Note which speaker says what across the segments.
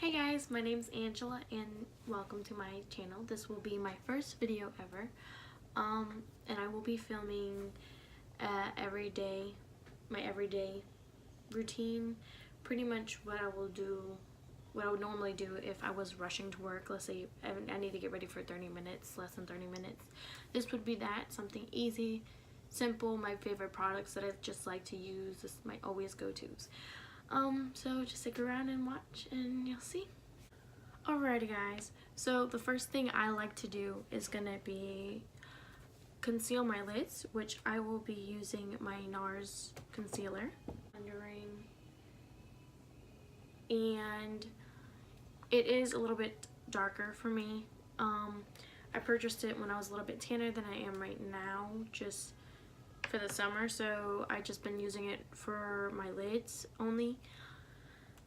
Speaker 1: Hey guys, my name's Angela and welcome to my channel. This will be my first video ever. And I will be filming every day, my everyday routine. Pretty much what I will do, what I would normally do if I was rushing to work. Let's say I need to get ready for 30 minutes, less than 30 minutes. This would be that, something easy, simple, my favorite products that I just like to use. This is my always go-tos. So just stick around and watch and you'll see. Alrighty guys, so the first thing I like to do is gonna be conceal my lids, which I will be using my NARS concealer. And it is a little bit darker for me. I purchased it when I was a little bit tanner than I am right now, just for the summer, so I just been using it for my lids only,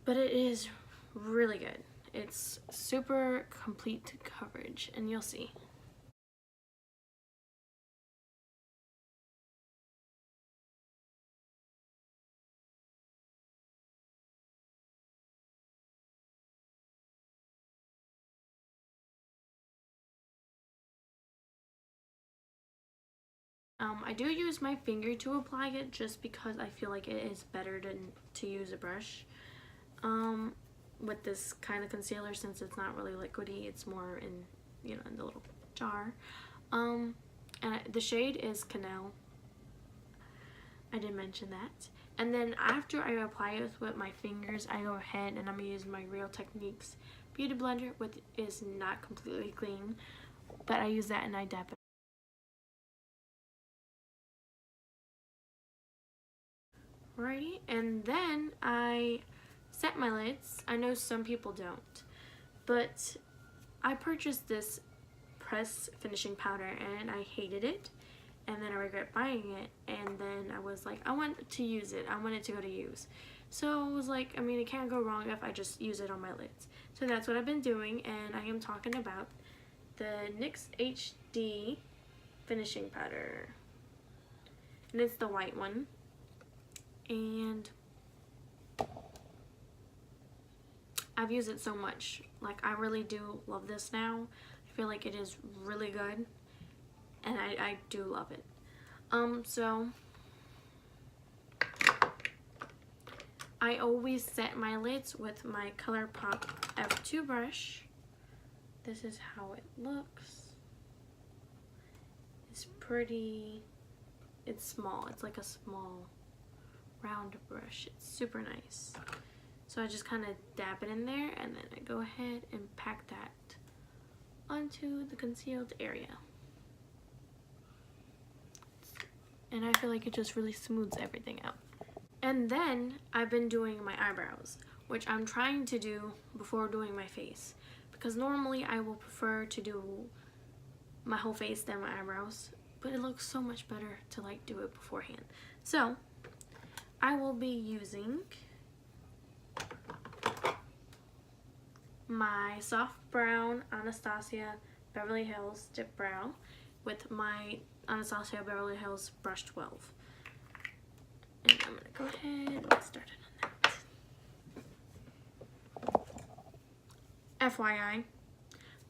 Speaker 1: but it is really good. It's super complete coverage and you'll see. I do use my finger to apply it just because I feel like it is better to use a brush with this kind of concealer, since it's not really liquidy, it's more in, in the little jar. And the shade is Canal. I did mention that. And then after I apply it with my fingers, I go ahead and I'm going to use my Real Techniques Beauty Blender, which is not completely clean, but I use that and I dab it. Alrighty, and then I set my lids. I know some people don't, but I purchased this press finishing powder and I hated it, and then I regret buying it, and then I was like, I want to use it. I want it to go to use. So I was like, I mean, it can't go wrong if I just use it on my lids. So that's what I've been doing, and I am talking about the NYX HD finishing powder. And it's the white one. And I've used it so much. Like, I really do love this now. I feel like it is really good, and I do love it. So I always set my lids with my ColourPop F2 brush. This is how it looks. It's pretty, it's small. It's like a small round brush. It's super nice. So I just kind of dab it in there, and then I go ahead and pack that onto the concealed area. And I feel like it just really smooths everything out. And then I've been doing my eyebrows, which I'm trying to do before doing my face, because normally I will prefer to do my whole face than my eyebrows, but it looks so much better to like do it beforehand. So I will be using my soft brown Anastasia Beverly Hills Dip Brow with my Anastasia Beverly Hills Brush 12. And I'm going to go ahead and get started on that. FYI,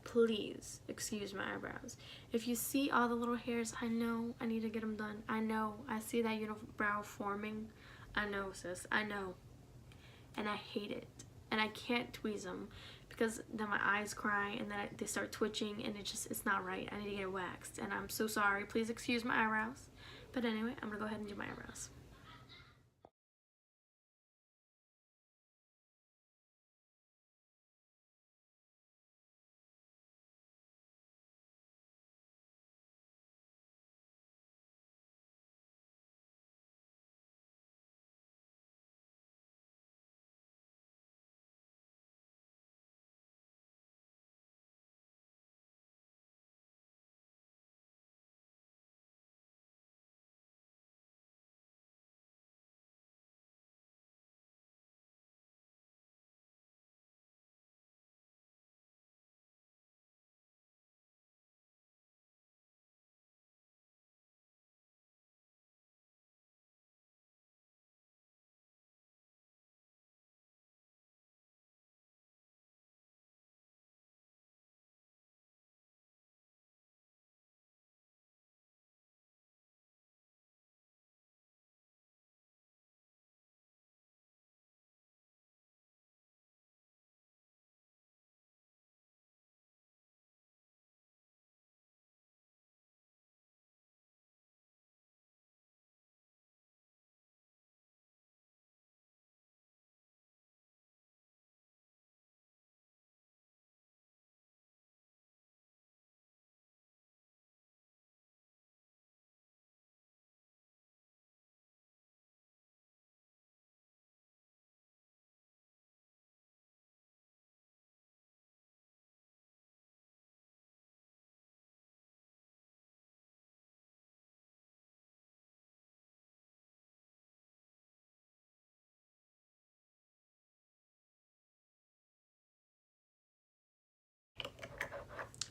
Speaker 1: please excuse my eyebrows. If you see all the little hairs, I know I need to get them done. I know. I see that unibrow forming. I know, sis. I know. And I hate it. And I can't tweeze them because then my eyes cry and then they start twitching, and it's not right. I need to get it waxed. And I'm so sorry. Please excuse my eyebrows. But anyway, I'm going to go ahead and do my eyebrows.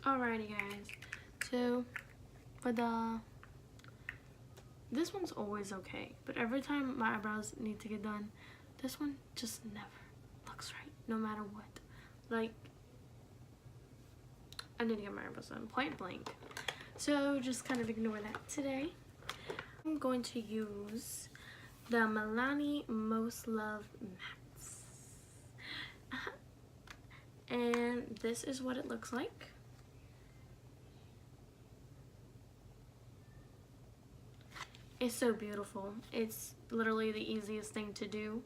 Speaker 1: Alrighty guys, so for this one's always okay, but every time my eyebrows need to get done, this one just never looks right, no matter what. Like, I need to get my eyebrows done, point blank. So just kind of ignore that today. I'm going to use the Milani Most Love Mattes. And this is what it looks like. It's so beautiful. It's literally the easiest thing to do.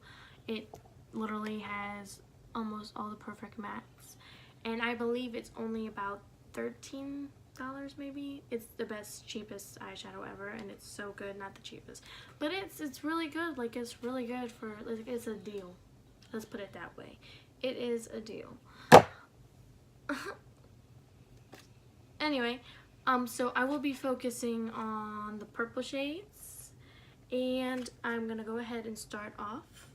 Speaker 1: It literally has almost all the perfect mattes. And I believe it's only about $13 maybe. It's the best, cheapest eyeshadow ever, and it's so good. Not the cheapest, but it's really good. Like, it's really good for, like, it's a deal. Let's put it that way. It is a deal. Anyway, so I will be focusing on the purple shades, and I'm gonna go ahead and start off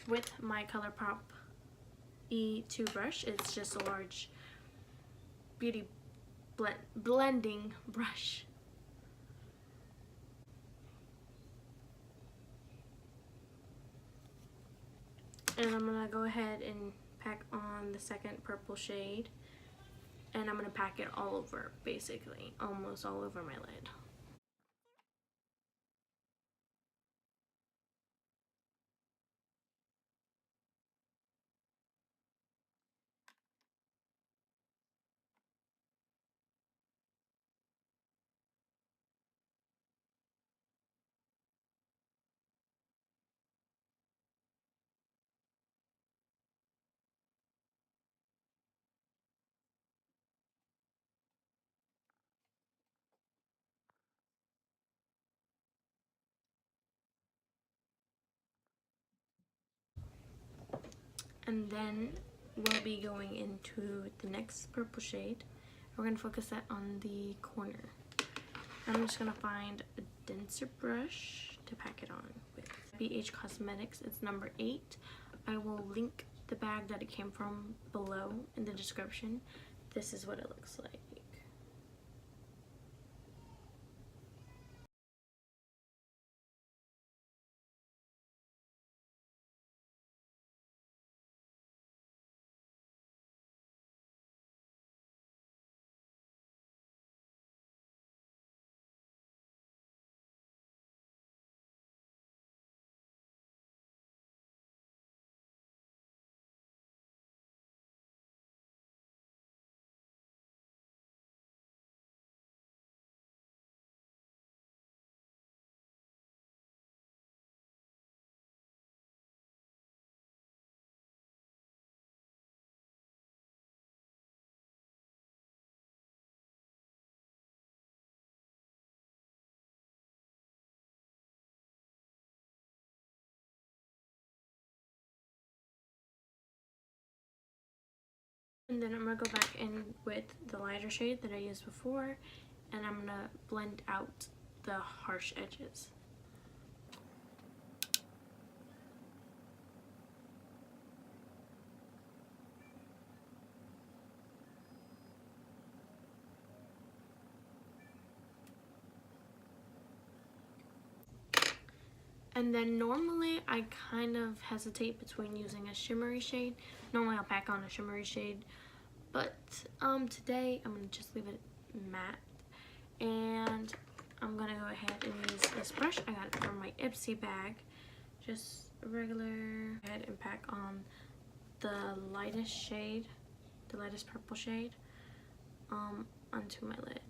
Speaker 1: with my ColourPop E2 brush. It's just a large beauty blending brush. And I'm gonna go ahead and pack on the second purple shade, and I'm gonna pack it all over, basically, almost all over my lid. And then we'll be going into the next purple shade. We're gonna focus that on the corner. I'm just gonna find a denser brush to pack it on with. BH Cosmetics, it's number 8. I will link the bag that it came from below in the description. This is what it looks like. And then I'm gonna go back in with the lighter shade that I used before, and I'm gonna blend out the harsh edges. And then normally I kind of hesitate between using a shimmery shade. Normally I'll pack on a shimmery shade, but today I'm gonna just leave it matte. And I'm gonna go ahead and use this brush. I got it from my Ipsy bag. Just a regular. Go ahead and pack on the lightest shade, the lightest purple shade, onto my lid.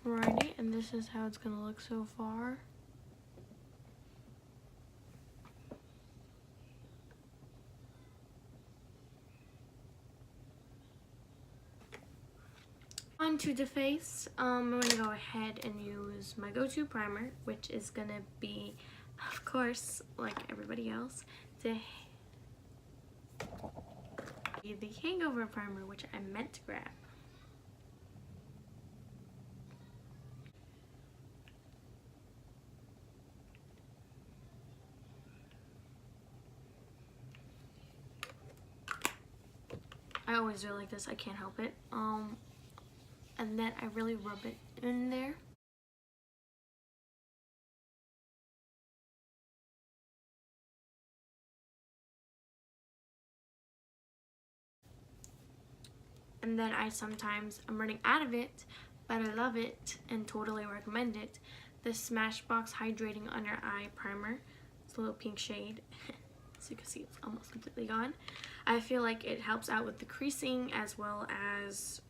Speaker 1: Alrighty, and this is how it's gonna look so far. Onto the face, I'm going to go ahead and use my go-to primer, which is going to be, of course, like everybody else, the Hangover Primer, which I meant to grab. I always do it like this, I can't help it. And then I really rub it in there. And then I'm running out of it, but I love it and totally recommend it. The Smashbox Hydrating Under Eye Primer. It's a little pink shade. As you can see, it's almost completely gone. I feel like it helps out with the creasing as well as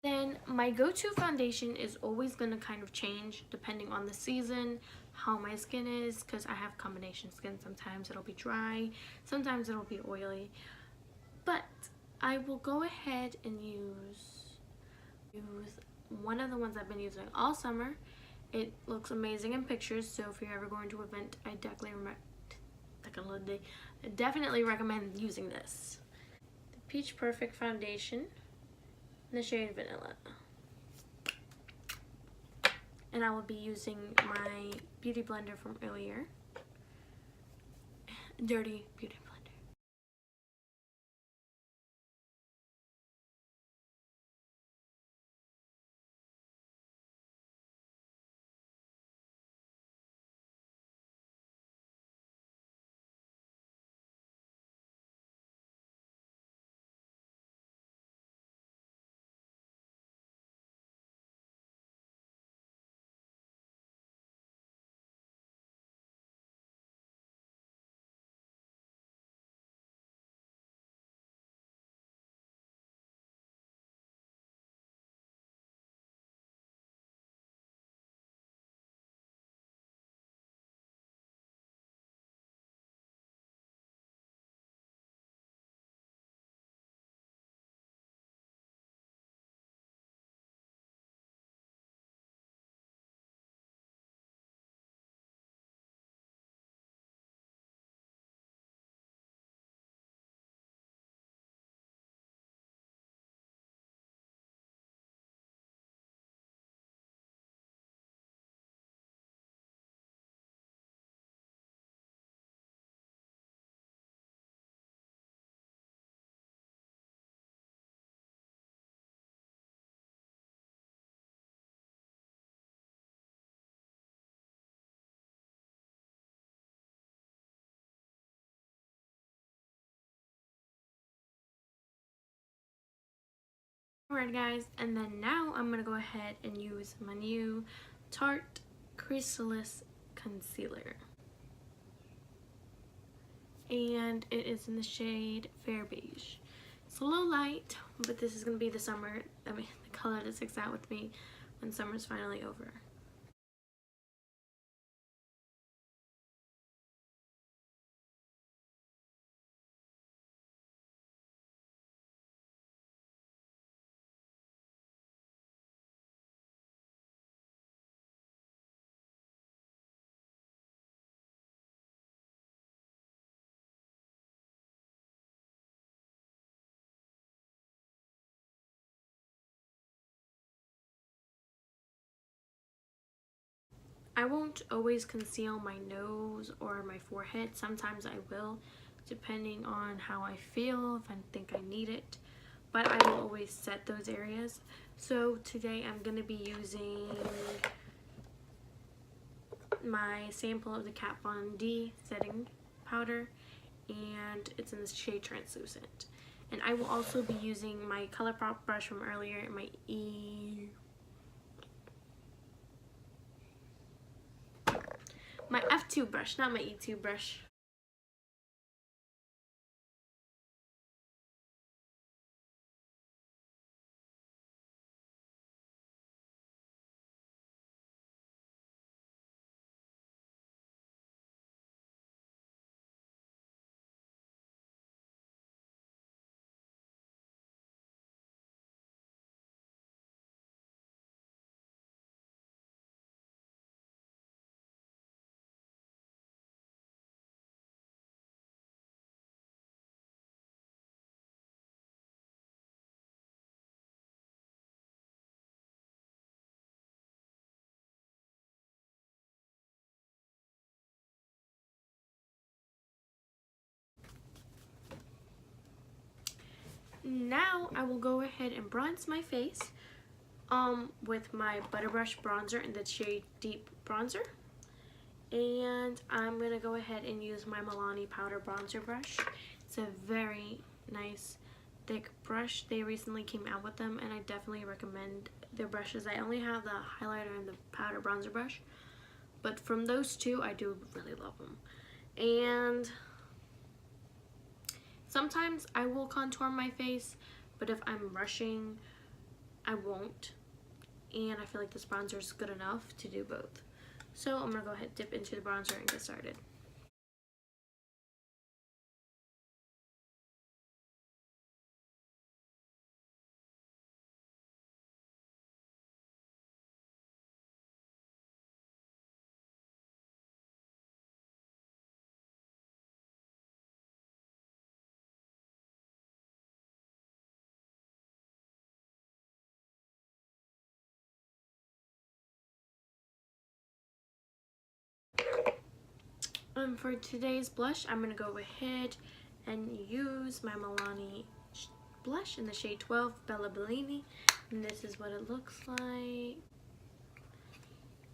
Speaker 1: then my go-to foundation is always going to kind of change depending on the season, how my skin is, because I have combination skin. Sometimes it'll be dry, sometimes it'll be oily. But I will go ahead and use one of the ones I've been using all summer. It looks amazing in pictures, so if you're ever going to an event, I definitely recommend using this. The Peach Perfect Foundation in the shade Vanilla. And I will be using my beauty blender from earlier. Dirty Beauty Blender. Alright guys, and then now I'm going to go ahead and use my new Tarte Creaseless Concealer. And it is in the shade Fair Beige. It's a little light, but this is going to be the color that sticks out with me when summer's finally over. I won't always conceal my nose or my forehead. Sometimes I will, depending on how I feel, if I think I need it. But I will always set those areas. So today I'm going to be using my sample of the Kat Von D setting powder. and it's in the shade Translucent. And I will also be using my ColourPop brush from earlier, my F2 brush, not my E2 brush. Now I will go ahead and bronze my face with my Butterbrush bronzer in the shade Deep Bronzer. And I'm going to go ahead and use my Milani powder bronzer brush. It's a very nice thick brush. They recently came out with them and I definitely recommend their brushes. I only have the highlighter and the powder bronzer brush, but from those two I do really love them. And sometimes I will contour my face, but if I'm rushing I won't, and I feel like this bronzer is good enough to do both. So I'm gonna go ahead, dip into the bronzer and get started. For today's blush, I'm gonna go ahead and use my Milani blush in the shade 12, Bella Bellini, and this is what it looks like.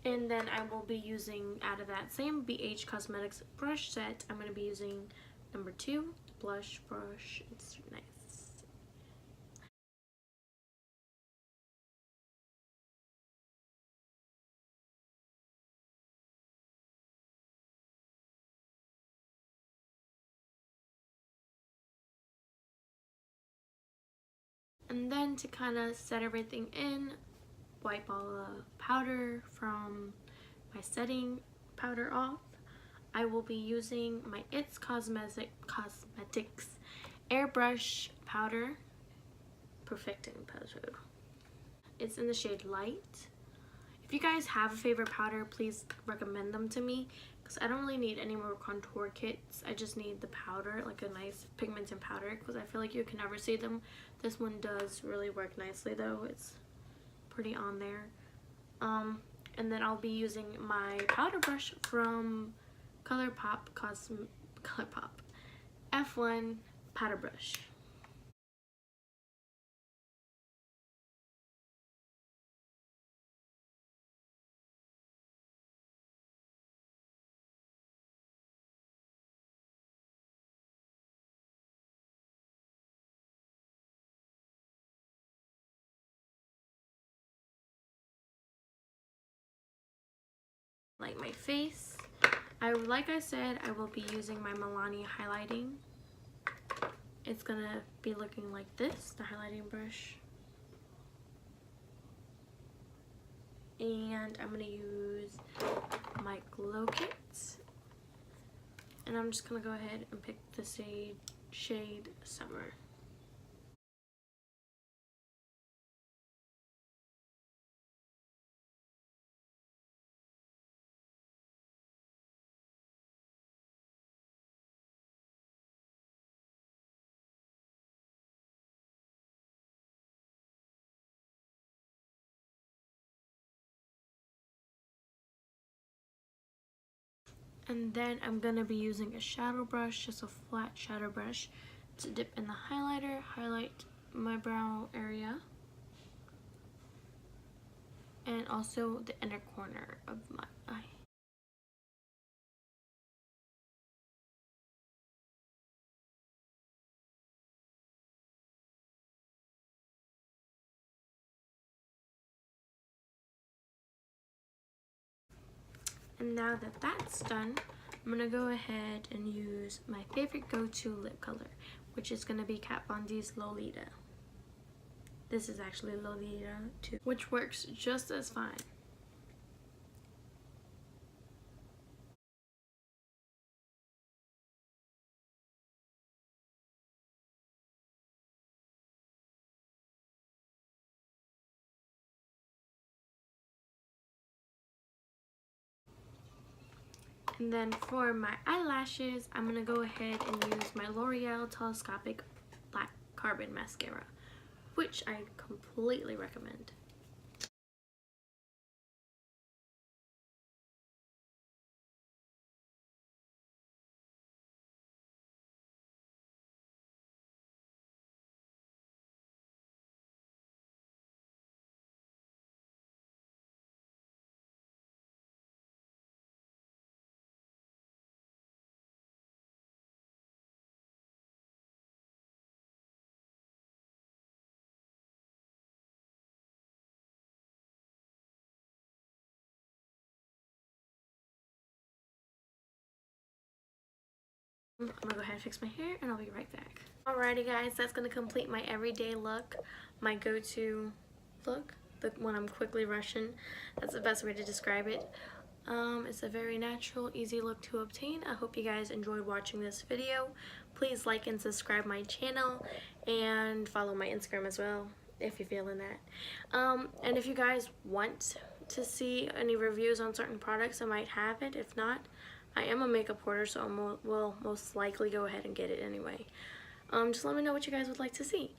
Speaker 1: And then I will be using, out of that same BH Cosmetics brush set, I'm going to be using number 2 blush brush. It's nice. And then to kind of set everything in, wipe all the powder from my setting powder off. I will be using my It's Cosmetics airbrush powder, perfecting powder. It's in the shade Light. If you guys have a favorite powder, please recommend them to me, because I don't really need any more contour kits. I just need the powder, like a nice pigmented powder, because I feel like you can never see them. This one does really work nicely though. It's pretty on there. And then I'll be using my powder brush from ColourPop F1 powder brush. Like my face, like I said, I will be using my Milani highlighting. It's gonna be looking like this, the highlighting brush. And I'm gonna use my glow kit, and I'm just gonna go ahead and pick the shade Summer. And then I'm gonna be using a shadow brush, just a flat shadow brush, to dip in the highlighter, highlight my brow area, and also the inner corner of my eye. now that that's done, I'm going to go ahead and use my favorite go-to lip color, which is going to be Kat Von D's Lolita. This is actually Lolita too, which works just as fine. And then for my eyelashes, I'm going to go ahead and use my L'Oreal Telescopic Black Carbon Mascara, which I completely recommend. I'm gonna go ahead and fix my hair and I'll be right back. Alrighty guys, that's gonna complete my everyday look, my go-to look, when I'm quickly rushing. That's the best way to describe it. It's a very natural, easy look to obtain. I hope you guys enjoyed watching this video. Please like and subscribe my channel and follow my Instagram as well if you're feeling that. And if you guys want to see any reviews on certain products, I might have it. If not, I am a makeup hoarder, so I will most likely go ahead and get it anyway. Just let me know what you guys would like to see.